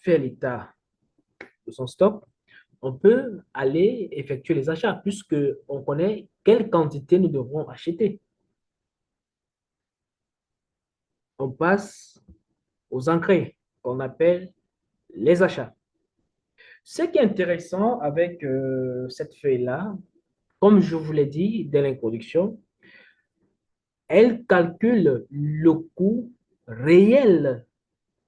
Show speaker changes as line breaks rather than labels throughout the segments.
fait l'état de son stock, on peut aller effectuer les achats puisque on connaît quelle quantité nous devrons acheter. On passe aux entrées qu'on appelle les achats. Ce qui est intéressant avec cette feuille-là, comme je vous l'ai dit dès l'introduction, elle calcule le coût réel.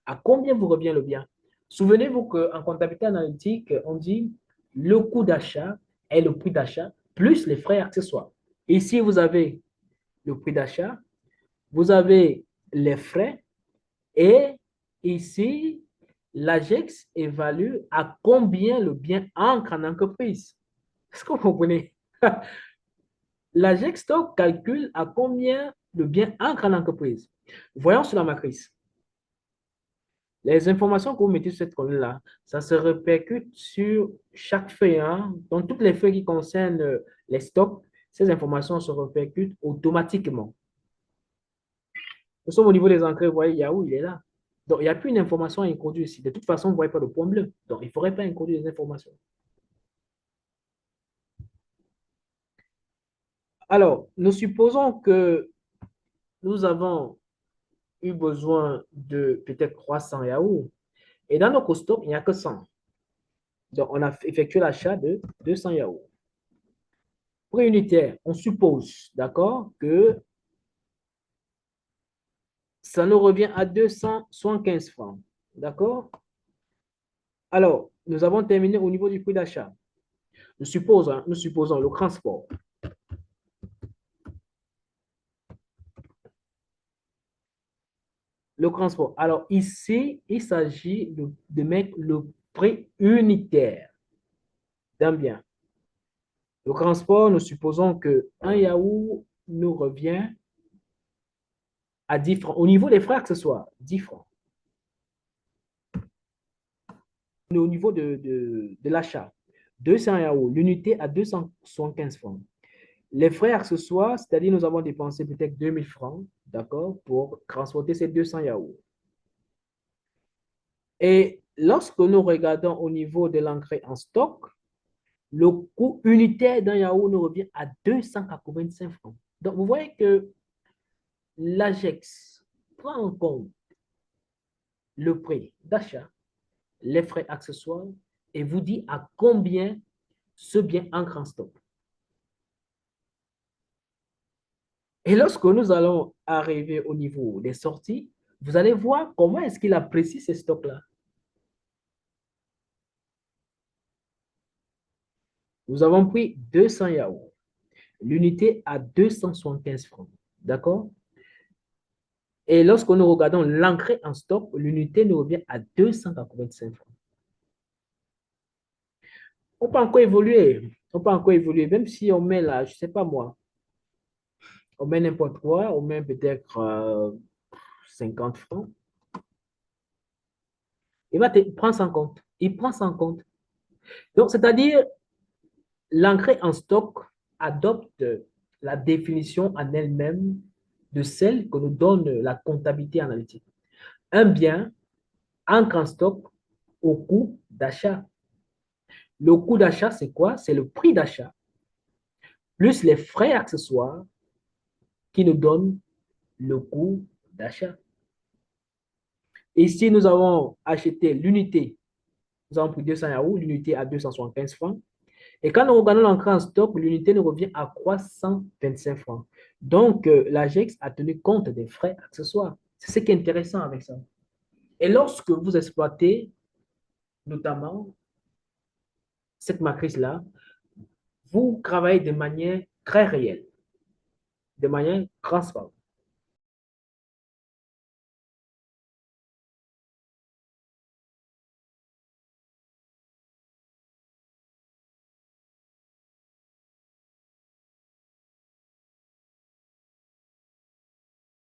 À combien vous revient le bien? Souvenez-vous qu'en comptabilité analytique, on dit le coût d'achat est le prix d'achat plus les frais accessoires. Ici, vous avez le prix d'achat, vous avez les frais et ici, l'AGEX évalue à combien le bien entre en entreprise. Est-ce que vous comprenez? L'AGEX calcule à combien le bien entre en entreprise. Voyons sur la matrice. Les informations que vous mettez sur cette colonne-là, ça se répercute sur chaque feuille. Hein. Donc, toutes les feuilles qui concernent les stocks, ces informations se répercutent automatiquement. Nous sommes au niveau des entrées, vous voyez, Yahoo, il est là. Donc, il n'y a plus une information à introduire ici. De toute façon, vous ne voyez pas le point bleu. Donc, il ne faudrait pas introduire des informations. Alors, nous supposons que nous avons eu besoin de peut-être 300 Yahoo. Et dans nos stocks, il n'y a que 100. Donc, on a effectué l'achat de 200 Yahoo. Prix unitaire, on suppose, d'accord, que ça nous revient à 275 francs. D'accord? Alors, nous avons terminé au niveau du prix d'achat. Nous supposons le transport. Le transport. Alors, ici, il s'agit de mettre le prix unitaire d'un bien. Le transport, nous supposons que un yaourt nous revient à 10 francs. Au niveau des frais accessoires, 10 francs. Au niveau de l'achat, 200 yaourts, l'unité à 275 francs. Les frais accessoires, c'est-à-dire nous avons dépensé peut-être 2000 francs, d'accord, pour transporter ces 200 yaourts. Et lorsque nous regardons au niveau de l'engrais en stock, le coût unitaire d'un yaourt nous revient à 285 francs. Donc, vous voyez que l'AGEX prend en compte le prix d'achat, les frais accessoires et vous dit à combien ce bien entre en stock. Et lorsque nous allons arriver au niveau des sorties, vous allez voir comment est-ce qu'il apprécie ces stocks-là. Nous avons pris 200 yaourts, l'unité à 275 francs. D'accord? Et lorsque nous regardons l'entrée en stock, l'unité nous revient à 285 francs. On peut encore évoluer. On peut encore évoluer, même si on met là, je ne sais pas moi, on met n'importe quoi, on met peut-être 50 francs. Il prend ça en compte. Il prend ça en compte. Donc, c'est-à-dire, l'entrée en stock adopte la définition en elle-même de celle que nous donne la comptabilité analytique. Un bien entre en stock au coût d'achat. Le coût d'achat, c'est quoi? C'est le prix d'achat plus les frais accessoires qui nous donnent le coût d'achat. Ici, nous avons acheté l'unité. Nous avons pris 200 euros, l'unité à 275 francs. Et quand nous regardons l'entrée en stock, l'unité nous revient à 325 francs. Donc, l'AGEX a tenu compte des frais accessoires. C'est ce qui est intéressant avec ça. Et lorsque vous exploitez notamment cette matrice-là, vous travaillez de manière très réelle, de manière transparente.